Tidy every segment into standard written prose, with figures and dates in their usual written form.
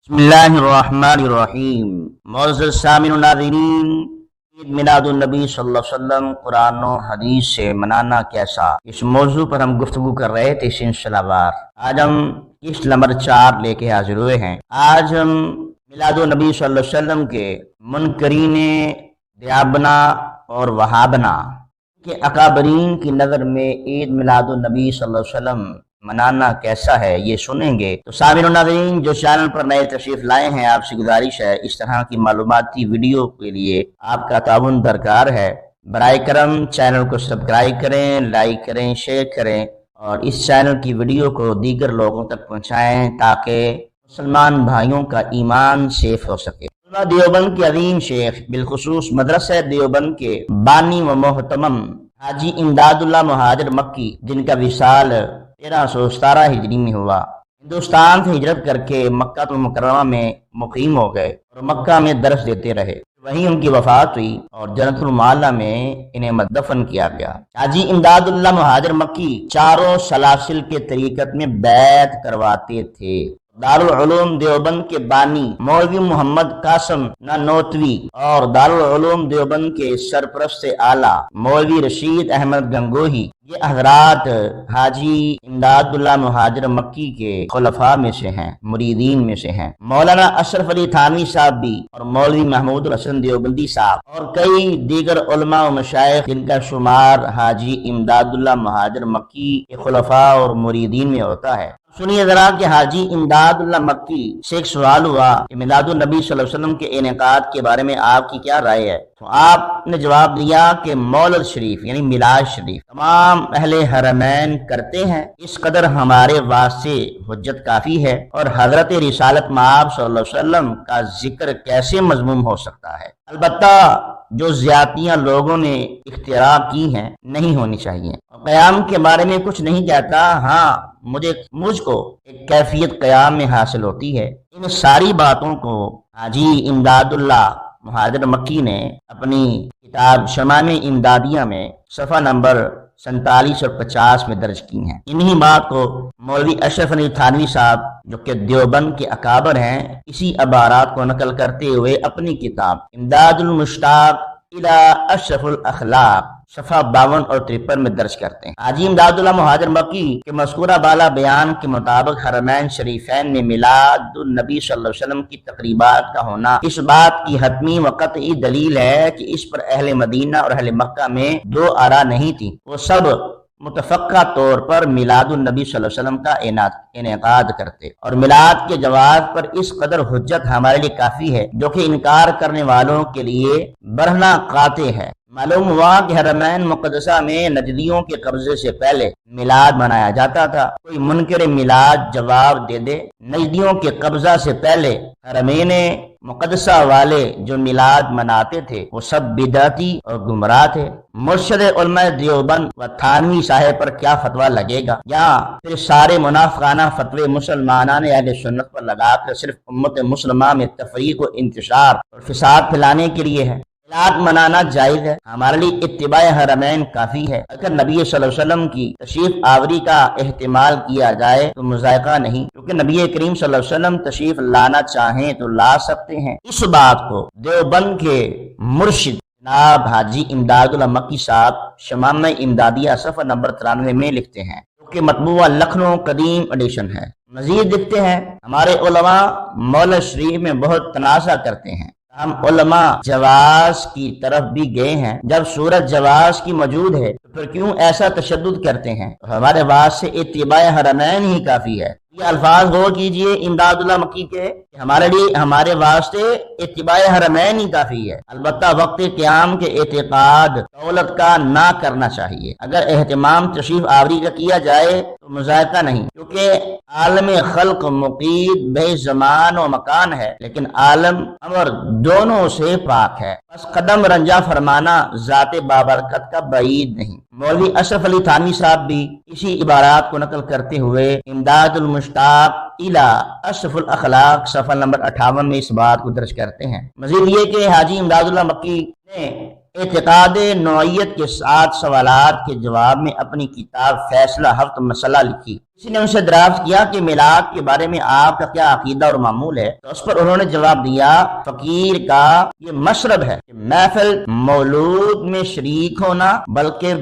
بسم اللہ الرحمن الرحیم۔ معزز سامعین و ناظرین، عید میلاد النبی صلی اللہ علیہ وسلم قرآن و حدیث سے منانا کیسا، اس موضوع پر ہم گفتگو کر رہے تھے سلسلہ وار۔ آج ہم قسط نمبر 4 لے کے حاضر ہوئے ہیں۔ آج ہم میلاد النبی صلی اللہ علیہ وسلم کے منکرین دیابنا اور وہابنا کے اکابرین کی نظر میں عید میلاد النبی صلی اللہ علیہ وسلم منانا کیسا ہے، یہ سنیں گے۔ تو سامعین و ناظرین، جو چینل پر نئے تشریف لائے ہیں، آپ سے گزارش ہے اس طرح کی معلوماتی ویڈیو کے لیے آپ کا تعاون درکار ہے۔ برائے کرم چینل کو سبسکرائب کریں، لائک کریں، شیئر کریں اور اس چینل کی ویڈیو کو دیگر لوگوں تک پہنچائیں تاکہ مسلمان بھائیوں کا ایمان سیف ہو سکے۔ دیوبند کے عظیم شیخ، بالخصوص مدرسہ دیوبند کے بانی و محتمم حاجی امداد اللہ مہاجر مکی، جن کا وصال 1317 ہجری میں ہوا، ہندوستان سے ہجرت کر کے مکہ المکرمہ میں مقیم ہو گئے اور مکہ میں درس دیتے رہے۔ وہیں ان کی وفات ہوئی اور جنت المعلی میں انہیں مدفن کیا گیا۔ حاجی امداد اللہ مہاجر مکی چاروں سلاسل کے طریقت میں بیعت کرواتے تھے۔ دارالعلوم دیوبند کے بانی مولوی محمد قاسم نانوتوی اور دارالعلوم دیوبند کے سرپرست اعلیٰ مولوی رشید احمد گنگوہی، یہ حضرات حاجی امداد اللہ مہاجر مکی کے خلفاء میں سے ہیں، مریدین میں سے ہیں۔ مولانا اشرف علی تھانوی صاحب بھی اور مولوی محمود الحسن دیوبندی صاحب اور کئی دیگر علماء و مشائخ، جن کا شمار حاجی امداد اللہ مہاجر مکی کے خلفاء اور مریدین میں ہوتا ہے۔ سنیے ذرا کہ حاجی امداد اللہ مکی سے ایک سوال ہوا کہ میلاد النبی صلی اللہ علیہ وسلم کے انعقاد کے بارے میں آپ کی کیا رائے ہے؟ تو آپ نے جواب دیا کہ مولد شریف یعنی میلاد شریف تمام اہل حرمین کرتے ہیں، اس قدر ہمارے واسطے حجت کافی ہے، اور حضرت رسالت مآب صلی اللہ علیہ وسلم کا ذکر کیسے مذموم ہو سکتا ہے؟ البتہ جو زیادتیاں لوگوں نے اختراع کی ہیں نہیں ہونی چاہیے۔ قیام کے بارے میں کچھ نہیں کہتا، ہاں مجھ کو ایک کیفیت قیام میں حاصل ہوتی ہے۔ ان ساری باتوں کو حاجی امداد اللہ مہاجر مکی نے اپنی کتاب شمائم امدادیہ میں صفحہ نمبر 47 اور 50 میں درج کی ہیں۔ انہی بات کو مولوی اشرف علی تھانوی صاحب، جو کہ دیوبند کے اکابر ہیں، اسی عبارات کو نقل کرتے ہوئے اپنی کتاب امداد المشتاق الی اشرف الاخلاق صفحہ 52 اور 53 میں درج کرتے ہیں۔ حاجی امداد اللہ مہاجر مکی کے مذکورہ بالا بیان کے مطابق حرمین شریفین میں میلاد النبی صلی اللہ علیہ وسلم کی تقریبات کا ہونا اس بات کی حتمی و قطعی دلیل ہے کہ اس پر اہل مدینہ اور اہل مکہ میں دو آرا نہیں تھی، وہ سب متفقہ طور پر میلاد النبی صلی اللہ علیہ وسلم کا انعقاد کرتے، اور میلاد کے جواز پر اس قدر حجت ہمارے لیے کافی ہے جو کہ انکار کرنے والوں کے لیے برہنہ قاطع ہے۔ معلوم ہوا کہ حرمین مقدسہ میں نجدیوں کے قبضے سے پہلے میلاد منایا جاتا تھا۔ کوئی منکر میلاد جواب دے دے، نجدیوں کے قبضہ سے پہلے حرمین مقدسہ والے جو میلاد مناتے تھے وہ سب بدعتی اور گمراہ تھے۔ مرشد علماء دیوبند و تھانوی صاحب پر کیا فتویٰ لگے گا؟ یا پھر سارے منافقانہ فتوے مسلمانان اہل سنت پر لگا کر صرف امت مسلمہ میں تفریق و انتشار اور فساد پھیلانے کے لیے ہے؟ میلاد منانا جائز ہے، ہمارے لیے اتباع حرمین کافی ہے۔ اگر نبی صلی اللہ علیہ وسلم کی تشریف آوری کا احتمال کیا جائے تو مذائقہ نہیں، کیونکہ نبی کریم صلی اللہ علیہ وسلم تشریف لانا چاہیں تو لا سکتے ہیں۔ اس بات کو دیوبند کے مرشد جناب حاجی امداد اللہ مکی صاحب شمائم امدادیہ صفحہ نمبر 93 میں لکھتے ہیں، جو کہ مطبوعہ لکھنؤ قدیم ایڈیشن ہے۔ مزید لکھتے ہیں، ہمارے علماء مولد شریف میں بہت تنازع کرتے ہیں، ہم علماء جواز کی طرف بھی گئے ہیں۔ جب صورت جواز کی موجود ہے تو پھر کیوں ایسا تشدد کرتے ہیں؟ تو ہمارے واسطے اتباع حرمین ہی کافی ہے۔ یہ الفاظ غور کیجئے امداد اللہ مکی کے، ہمارے واسطے اتباع حرمین ہی کافی ہے۔ البتہ وقت قیام کے اعتقاد دولت کا نہ کرنا چاہیے۔ اگر اہتمام تشریف آوری کا کیا جائے تو مذائقہ نہیں، کیونکہ عالم خلق مقید بے زمان و مکان ہے، لیکن عالم امر دونوں سے پاک ہے، بس قدم رنجا فرمانا ذات بابرکت کا بعید نہیں۔ مولوی اشرف علی تھانوی صاحب بھی اسی عبارات کو نقل کرتے ہوئے امداد المشتاق الی اشرف الاخلاق صفحہ نمبر 58 میں اس بات کو درج کرتے ہیں۔ مزید یہ کہ حاجی امداد اللہ مکی نے اعتقاد نوعیت کے 7 سوالات کے جواب میں اپنی کتاب فیصلہ ہفت مسئلہ لکھی۔ کسی نے ان سے دریافت کیا کہ میلاد کے بارے میں آپ کا کیا عقیدہ اور معمول ہے، تو اس پر انہوں نے جواب دیا، فقیر کا یہ مشرب ہے کہ محفل مولود میں شریک ہونا بلکہ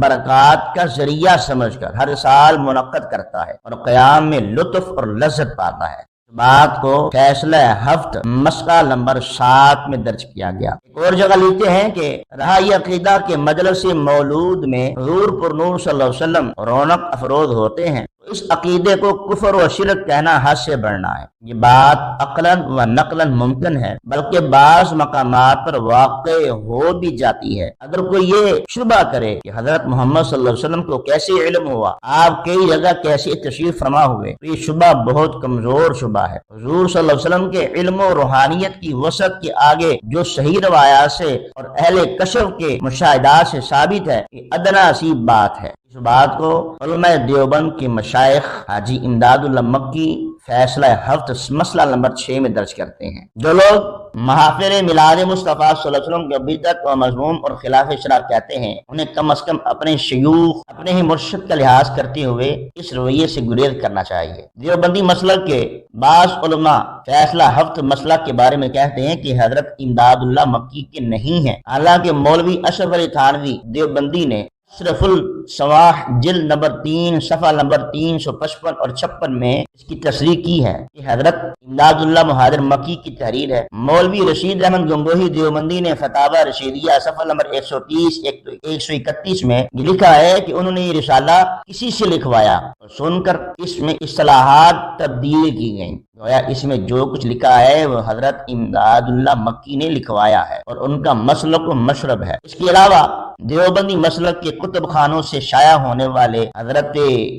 برکات کا ذریعہ سمجھ کر ہر سال منعقد کرتا ہے اور قیام میں لطف اور لذت پاتا ہے۔ بات کو فیصلہ ہفت مسئلہ نمبر 7 میں درج کیا گیا۔ ایک اور جگہ لکھتے ہیں کہ رہا یہ عقیدہ کہ مجلس مولود میں حضور پر نور صلی اللہ علیہ وسلم رونق افروز ہوتے ہیں، اس عقیدے کو کفر و شرک کہنا حد سے بڑھنا ہے۔ یہ بات عقلاً و نقلاً ممکن ہے، بلکہ بعض مقامات پر واقع ہو بھی جاتی ہے۔ اگر کوئی یہ شبہ کرے کہ حضرت محمد صلی اللہ علیہ وسلم کو کیسے علم ہوا، آپ کئی جگہ کیسے تشریف فرما ہوئے، تو یہ شبہ بہت کمزور شبہ ہے۔ حضور صلی اللہ علیہ وسلم کے علم و روحانیت کی وسعت کے آگے جو صحیح روایات سے اور اہل کشف کے مشاہدات سے ثابت ہے، یہ ادنا سی بات ہے۔ اس بات کو علماء دیوبند کے مشائخ حاجی امداد اللہ مکی فیصلہ ہفت مسئلہ نمبر 6 میں درج کرتے ہیں۔ جو لوگ محافل میلاد مصطفیٰ صلی اللہ علیہ وسلم کو بدعت و مذموم اور خلاف شرع کہتے ہیں، انہیں کم از کم اپنے شیوخ، اپنے ہی مرشد کا لحاظ کرتے ہوئے اس رویے سے گریز کرنا چاہیے۔ دیوبندی مسلک کے بعض علماء فیصلہ ہفت مسئلہ کے بارے میں کہتے ہیں کہ حضرت امداد اللہ مکی کے نہیں ہیں، حالانکہ مولوی اشرف علی تھانوی دیوبندی نے اشرف الصواح جلد نمبر 3 صفحہ نمبر 355 اور 56 میں اس کی تصریح کی ہے کہ حضرت امداد اللہ مہاجر مکی کی تحریر ہے۔ مولوی رشید احمد گنگوہی دیوبندی نے فتاوی رشیدیہ صفحہ نمبر 130 131 میں یہ لکھا ہے کہ انہوں نے یہ رسالہ کسی سے لکھوایا اور سن کر اس میں اصطلاحات تبدیل کی گئیں، گویا اس میں جو کچھ لکھا ہے وہ حضرت امداد اللہ مکی نے لکھوایا ہے اور ان کا مسلک و مشرب ہے۔ اس کے علاوہ دیوبندی مسلک کے کتب خانوں سے شائع ہونے والے حضرت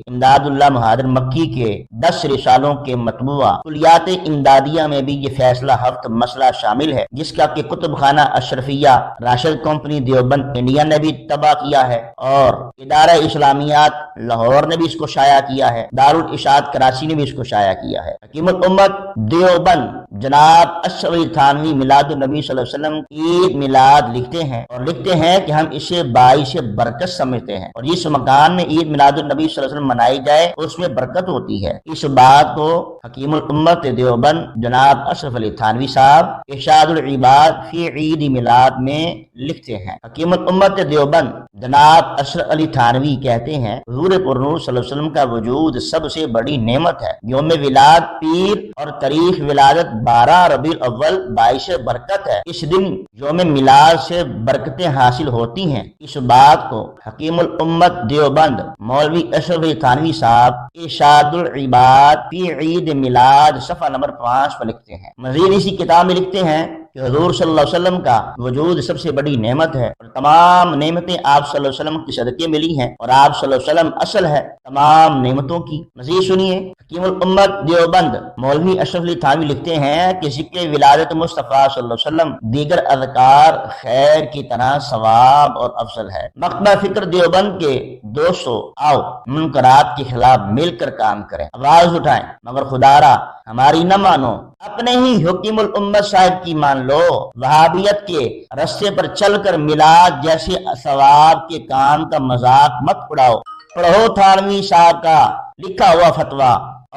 امداد اللہ مہاجر مکی کے 10 رسالوں کے مطبوعہ کلیات امدادیہ میں بھی یہ فیصلہ ہفت مسئلہ شامل ہے، جس کا کہ کتب خانہ اشرفیہ راشد کمپنی دیوبند انڈیا نے بھی طبع کیا ہے اور ادارہ اسلامیات لاہور نے بھی اس کو شائع کیا ہے، دارالارشاد کراچی نے بھی اس کو شائع کیا ہے۔ حکیم الامت دیوبند جناب اشرف علی تھانوی میلاد النبی صلی اللہ علیہ وسلم عید میلاد لکھتے ہیں اور لکھتے ہیں کہ ہم اسے باعث برکت سمجھتے ہیں اور جس مکان میں عید میلاد النبی صلی اللہ علیہ وسلم منائی جائے اس میں برکت ہوتی ہے۔ اس بات کو حکیم الامت دیوبند جناب اشرف علی تھانوی صاحب ارشاد العباد فی عید میلاد میں لکھتے ہیں۔ حکیم الامت دیوبند جناب اشرف علی تھانوی کہتے ہیں حضور پر نور صلی اللہ علیہ وسلم کا وجود سب سے بڑی نعمت ہے۔ یوم ولاد پیر اور تاریخ ولادت 12 ربیع الاول باعث برکت ہے۔ اس دن یوم میلاد سے برکتیں حاصل ہوتی ہیں۔ اس بات کو حکیم الامت دیوبند مولوی اشرف علی تھانوی صاحب ارشاد العباد فی عید میلاد صفحہ نمبر 5 پر لکھتے ہیں۔ مزید اسی کتاب میں لکھتے ہیں کہ حضور صلی اللہ علیہ وسلم کا وجود سب سے بڑی نعمت ہے اور تمام نعمتیں آپ صلی اللہ علیہ وسلم کے صدقے ملی ہیں اور آپ صلی اللہ علیہ وسلم اصل ہے تمام نعمتوں کی۔ مزید سنیے، حکیم الامت دیوبند مولوی اشرف علی تھانوی لکھتے ہیں کہ ذکر ولادت مصطفیٰ صلی اللہ علیہ وسلم دیگر اذکار خیر کی طرح ثواب اور افضل ہے۔ مکتبہ فکر دیوبند کے دوستو، آؤ منکرات کے خلاف مل کر کام کریں، آواز اٹھائیں، مگر خدارا ہماری نہ مانو، اپنے ہی حکیم الامت صاحب کی مان لو۔ وہابیت کے رستے پر چل کر میلاد جیسے ثواب کے کام کا مذاق مت اڑاؤ۔ پڑھو تھانوی صاحب کا لکھا ہوا فتویٰ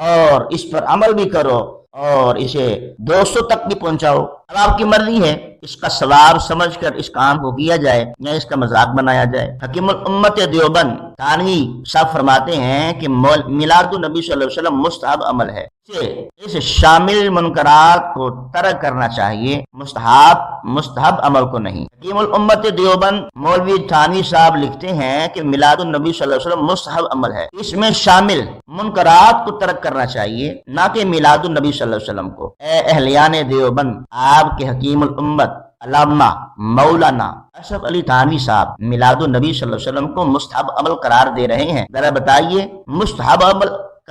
اور اس پر عمل بھی کرو اور اسے دوستوں تک بھی پہنچاؤ۔ اب آپ کی مرضی ہے اس کا ثواب سمجھ کر اس کام کو کیا جائے یا اس کا مذاق بنایا جائے۔ حکیم الامت دیوبند تھانوی صاحب فرماتے ہیں کہ میلاد النبی صلی اللہ علیہ وسلم مستحب عمل ہے، اس شامل منکرات کو ترک کرنا چاہیے، مستحب عمل کو نہیں۔ حکیم الامت دیوبند مولوی تھانوی صاحب لکھتے ہیں کہ میلاد النبی صلی اللہ علیہ وسلم مستحب عمل ہے، اس میں شامل منکرات کو ترک کرنا چاہیے، نہ کہ میلاد النبی صلی اللہ علیہ وسلم کو۔ اے اہلیان دیوبند، آپ کے حکیم الامت علامہ مولانا اشرف علی تھانوی صاحب میلاد النبی صلی اللہ علیہ وسلم کو مستحب عمل قرار دے رہے ہیں، ذرا بتائیے مستحب عمل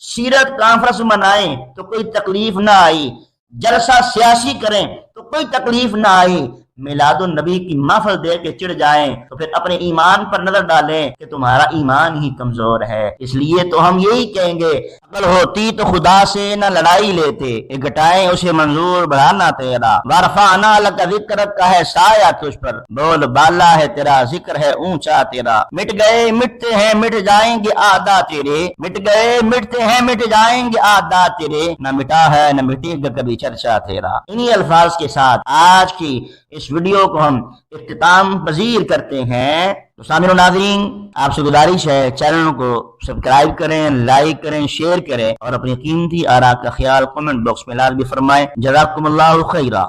سیرت کانفرنس منائیں تو کوئی تکلیف نہ آئی، جلسہ سیاسی کریں تو کوئی تکلیف نہ آئی، میلاد النبی کی محفل دے کے چڑھ جائیں تو پھر اپنے ایمان پر نظر ڈالیں کہ تمہارا ایمان ہی کمزور ہے۔ اس لیے تو ہم یہی کہیں گے، عقل ہوتی تو خدا سے نہ لڑائی لیتے، گٹائیں اسے منظور بڑھانا تیرا، وارفعنا لک ذکرک کا ہے سایہ تجھ پر، بول بالا ہے تیرا، ذکر ہے اونچا تیرا، مٹ گئے مٹتے ہیں مٹ جائیں گے اعداء تیرے، مٹ گئے مٹتے ہیں مٹ جائیں گے اعداء تیرے، نہ مٹا ہے نہ مٹے گا کبھی چرچا تیرا۔ انہی الفاظ کے ساتھ آج کی اس ویڈیو کو ہم اختتام پذیر کرتے ہیں۔ تو سامعین و ناظرین، آپ سے گزارش ہے چینل کو سبسکرائب کریں، لائک کریں، شیئر کریں اور اپنی قیمتی آراء کا خیال کمنٹ باکس میں لازمی فرمائیں۔ جزاکم اللہ خیرا۔